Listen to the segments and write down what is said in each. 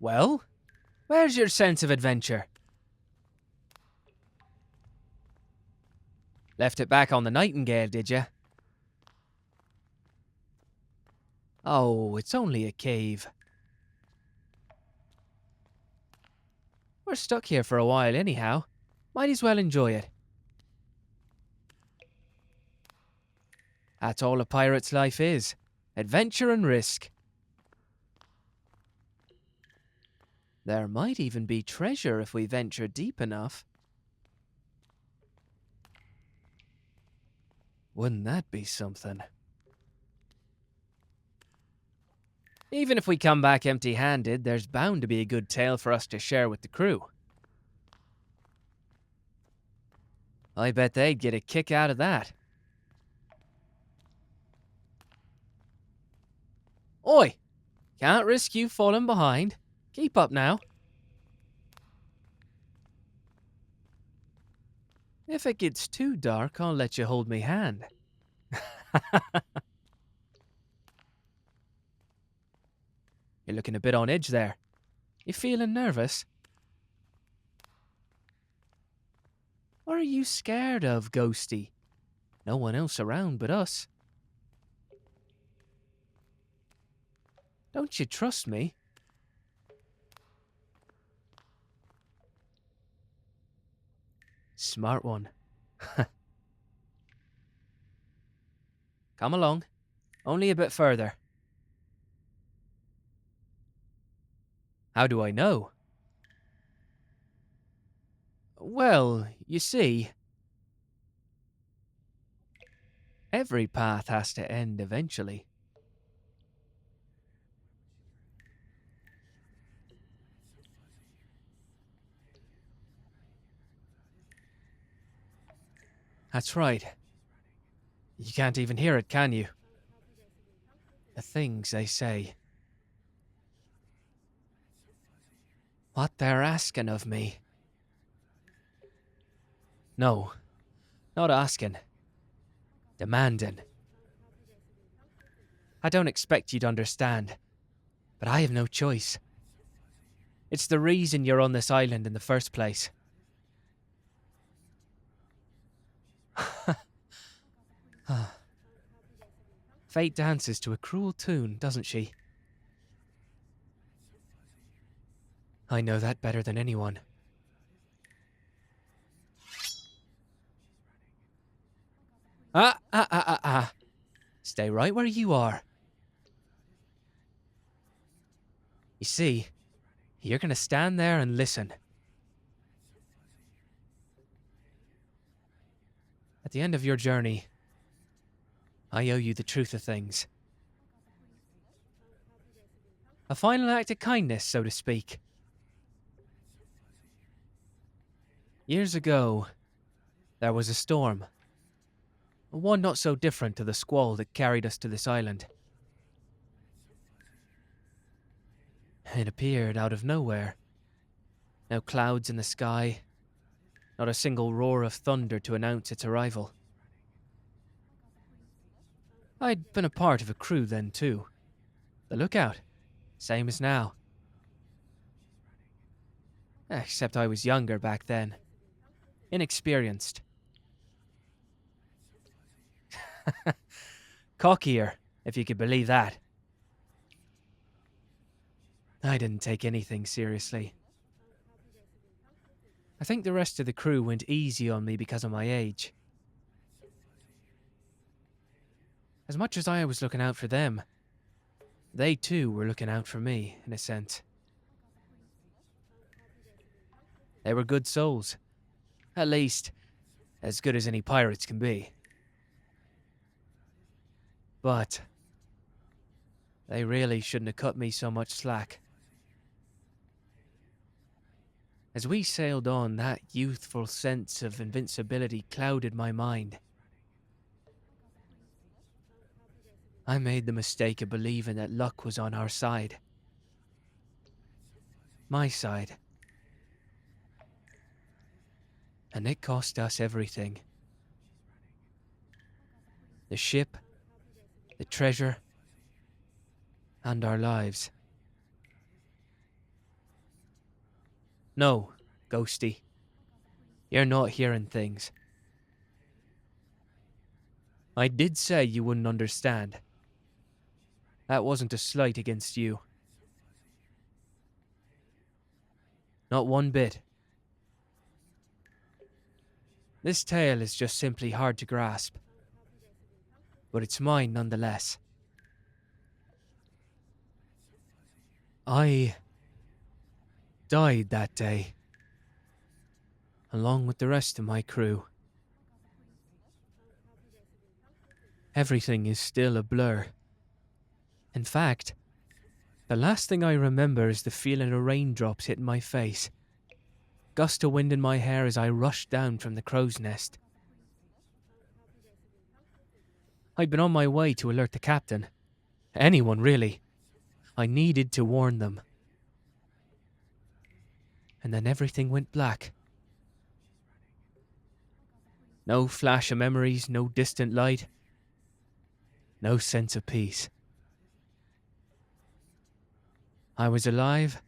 Well, where's your sense of adventure? Left it back on the Nightingale, did you? Oh, it's only a cave. We're stuck here for a while anyhow. Might as well enjoy it. That's all a pirate's life is. Adventure and risk. There might even be treasure if we venture deep enough. Wouldn't that be something? Even if we come back empty-handed, there's bound to be a good tale for us to share with the crew. I bet they'd get a kick out of that. Oi! Can't risk you falling behind. Keep up now. If it gets too dark, I'll let you hold me hand. You're looking a bit on edge there. You feeling nervous? What are you scared of, Ghosty? No one else around but us. Don't you trust me? Smart one. Come along. Only a bit further. How do I know? Well, you see, every path has to end eventually. That's right. You can't even hear it, can you? The things they say. What they're asking of me. No, not asking. Demanding. I don't expect you to understand, but I have no choice. It's the reason you're on this island in the first place. Fate dances to a cruel tune, doesn't she? I know that better than anyone. Ah. Stay right where you are. You see, you're gonna stand there and listen. At the end of your journey, I owe you the truth of things. A final act of kindness, so to speak. Years ago, there was a storm. One not so different to the squall that carried us to this island. It appeared out of nowhere. No clouds in the sky, not a single roar of thunder to announce its arrival. I'd been a part of a crew then too. The lookout, same as now. Except I was younger back then. Inexperienced. Cockier, if you could believe that. I didn't take anything seriously. I think the rest of the crew went easy on me because of my age. As much as I was looking out for them, they too were looking out for me, in a sense. They were good souls. At least, as good as any pirates can be. But they really shouldn't have cut me so much slack. As we sailed on, that youthful sense of invincibility clouded my mind. I made the mistake of believing that luck was on our side. My side. And it cost us everything. The ship, the treasure, and our lives. No, Ghosty. You're not hearing things. I did say you wouldn't understand. That wasn't a slight against you. Not one bit. This tale is just simply hard to grasp. But it's mine nonetheless. I died that day, along with the rest of my crew. Everything is still a blur. In fact, the last thing I remember is the feeling of raindrops hitting my face, gust of wind in my hair as I rushed down from the crow's nest. I'd been on my way to alert the captain. Anyone, really. I needed to warn them. And then everything went black. No flash of memories, no distant light. No sense of peace. I was alive,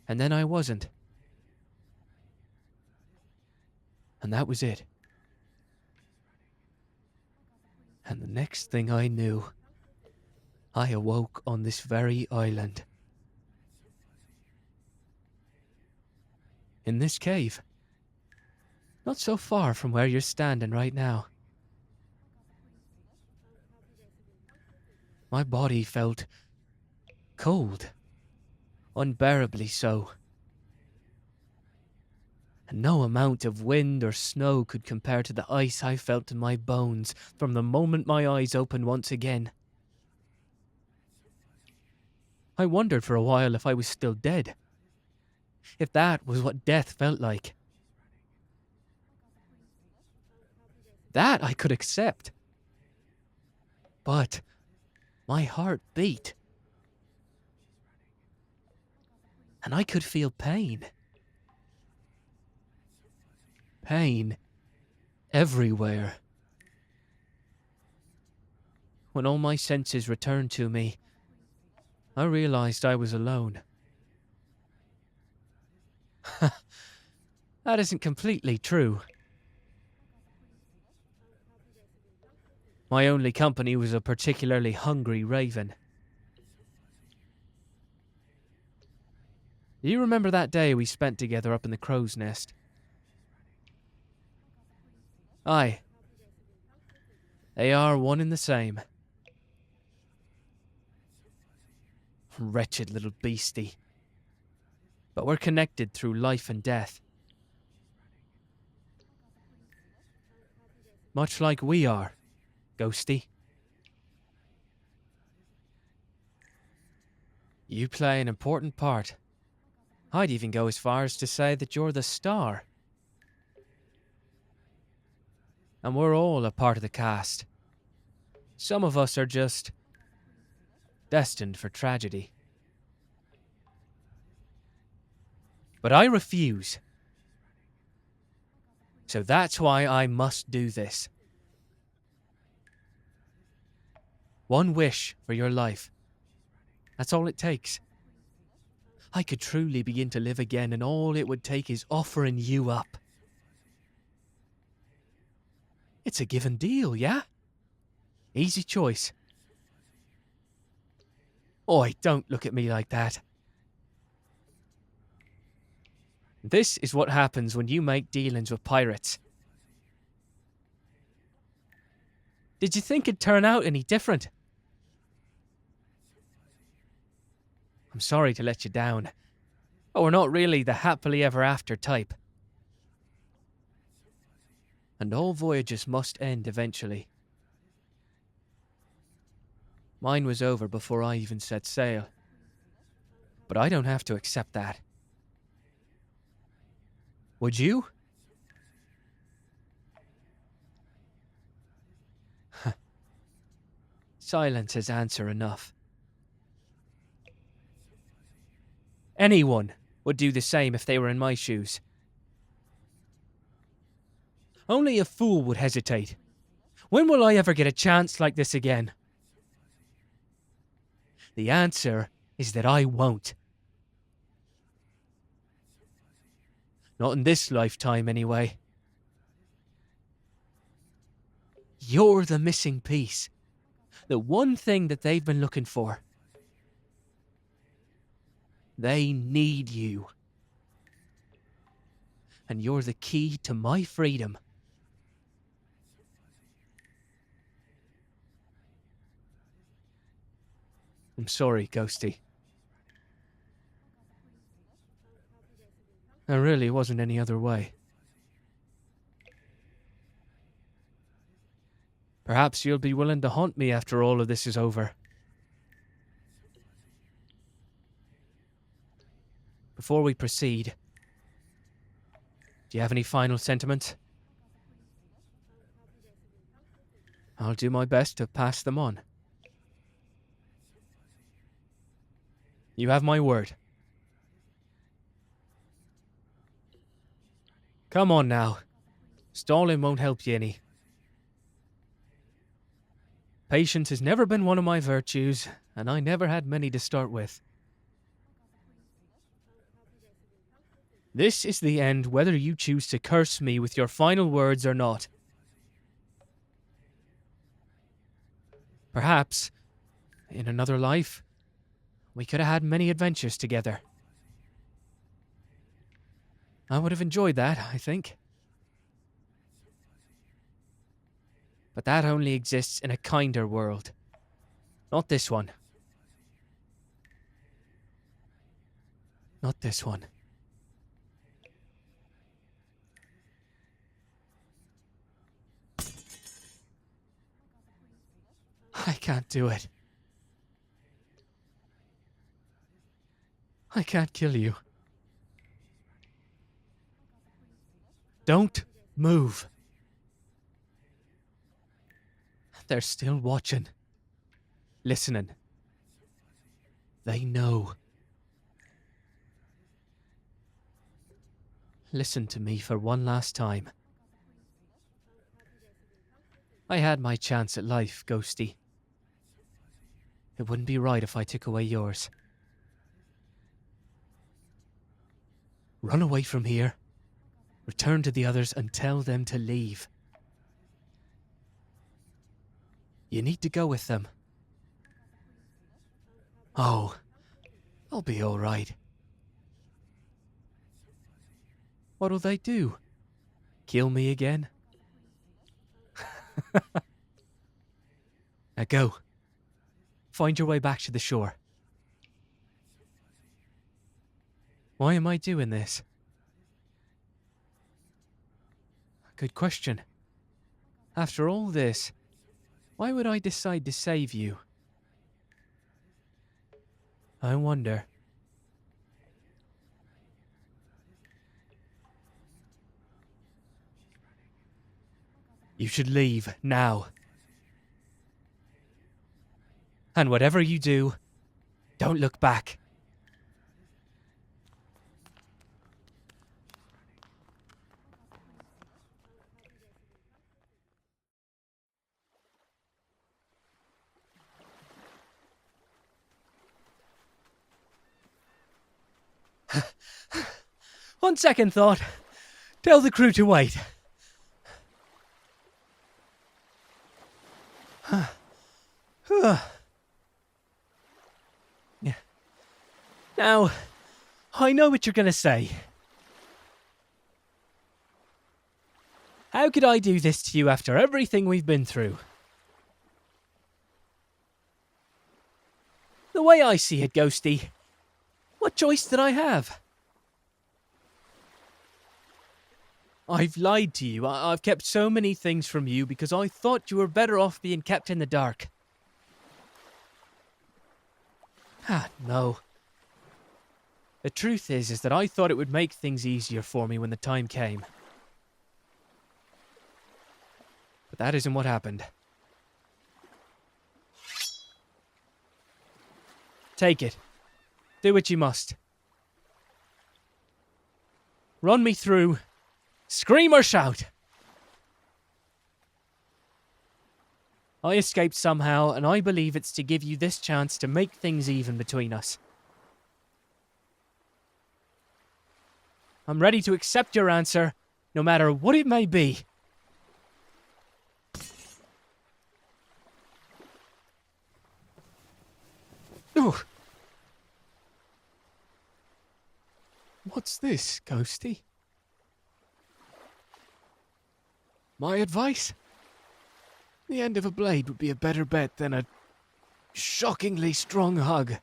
and then I wasn't. And that was it. And the next thing I knew, I awoke on this very island. In this cave. Not so far from where you're standing right now. My body felt cold. Unbearably so. And no amount of wind or snow could compare to the ice I felt in my bones from the moment my eyes opened once again. I wondered for a while if I was still dead. If that was what death felt like. That I could accept. But my heart beat. And I could feel pain. Pain everywhere. When all my senses returned to me, I realized I was alone. That isn't completely true. My only company was a particularly hungry raven. Do you remember that day we spent together up in the crow's nest? Aye. They are one and the same. Wretched little beastie. But we're connected through life and death. Much like we are, Ghosty. You play an important part. I'd even go as far as to say that you're the star. And we're all a part of the cast. Some of us are just destined for tragedy. But I refuse. So that's why I must do this. One wish for your life. That's all it takes. I could truly begin to live again, and all it would take is offering you up. It's a given deal, yeah? Easy choice. Oi, don't look at me like that. This is what happens when you make dealings with pirates. Did you think it'd turn out any different? I'm sorry to let you down, but we're not really the happily ever after type. And all voyages must end eventually. Mine was over before I even set sail. But I don't have to accept that. Would you? Silence is answer enough. Anyone would do the same if they were in my shoes. Only a fool would hesitate. When will I ever get a chance like this again? The answer is that I won't. Not in this lifetime, anyway. You're the missing piece. The one thing that they've been looking for. They need you. And you're the key to my freedom. I'm sorry, Ghosty. There really wasn't any other way. Perhaps you'll be willing to haunt me after all of this is over. Before we proceed, do you have any final sentiments? I'll do my best to pass them on. You have my word. Come on now. Stalling won't help you any. Patience has never been one of my virtues, and I never had many to start with. This is the end, whether you choose to curse me with your final words or not. Perhaps, in another life, we could have had many adventures together. I would have enjoyed that, I think. But that only exists in a kinder world. Not this one. Not this one. I can't do it. I can't kill you. Don't move. They're still watching. Listening. They know. Listen to me for one last time. I had my chance at life, Ghosty. It wouldn't be right if I took away yours. Run away from here. Return to the others and tell them to leave. You need to go with them. Oh, I'll be all right. What'll they do? Kill me again? Now go. Find your way back to the shore. Why am I doing this? Good question. After all this, why would I decide to save you? I wonder. You should leave now. And whatever you do, don't look back. On second thought, tell the crew to wait. Now, I know what you're going to say. How could I do this to you after everything we've been through? The way I see it, Ghosty, what choice did I have? I've lied to you. I've kept so many things from you because I thought you were better off being kept in the dark. No. The truth is that I thought it would make things easier for me when the time came. But that isn't what happened. Take it. Do what you must. Run me through. Scream or shout. I escaped somehow, and I believe it's to give you this chance to make things even between us. I'm ready to accept your answer, no matter what it may be. Ooh. What's this, Ghosty? My advice? The end of a blade would be a better bet than a shockingly strong hug.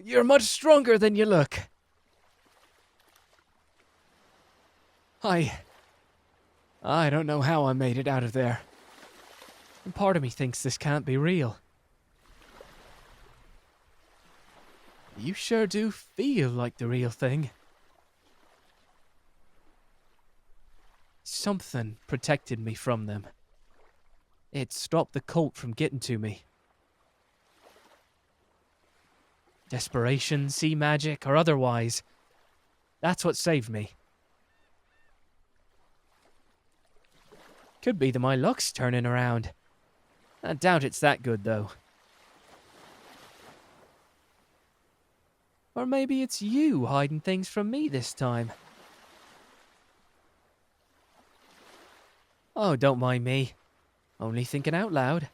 You're much stronger than you look. I don't know how I made it out of there. And part of me thinks this can't be real. You sure do feel like the real thing. Something protected me from them. It stopped the cult from getting to me. Desperation, sea magic, or otherwise, that's what saved me. Could be that my luck's turning around. I doubt it's that good, though. Or maybe it's you hiding things from me this time. Oh, don't mind me. Only thinking out loud.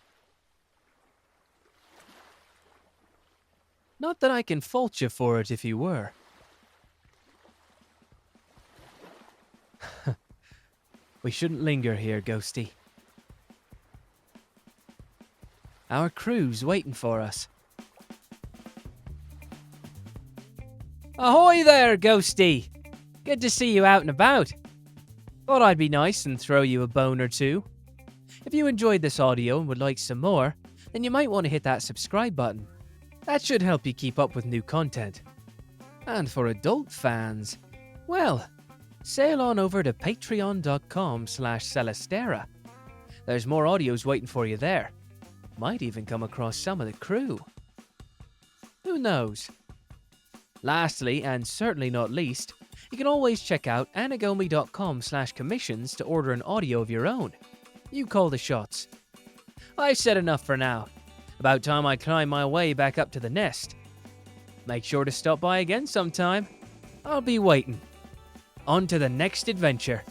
Not that I can fault you for it if you were. We shouldn't linger here, Ghosty. Our crew's waiting for us. Ahoy there, Ghosty! Good to see you out and about. Thought I'd be nice and throw you a bone or two. If you enjoyed this audio and would like some more, then you might want to hit that subscribe button. That should help you keep up with new content. And for adult fans, well, sail on over to patreon.com/Celesterra. There's more audios waiting for you there. Might even come across some of the crew. Who knows? Lastly, and certainly not least, you can always check out anagomi.com/commissions to order an audio of your own. You call the shots. I've said enough for now. About time I climb my way back up to the nest. Make sure to stop by again sometime. I'll be waiting. On to the next adventure.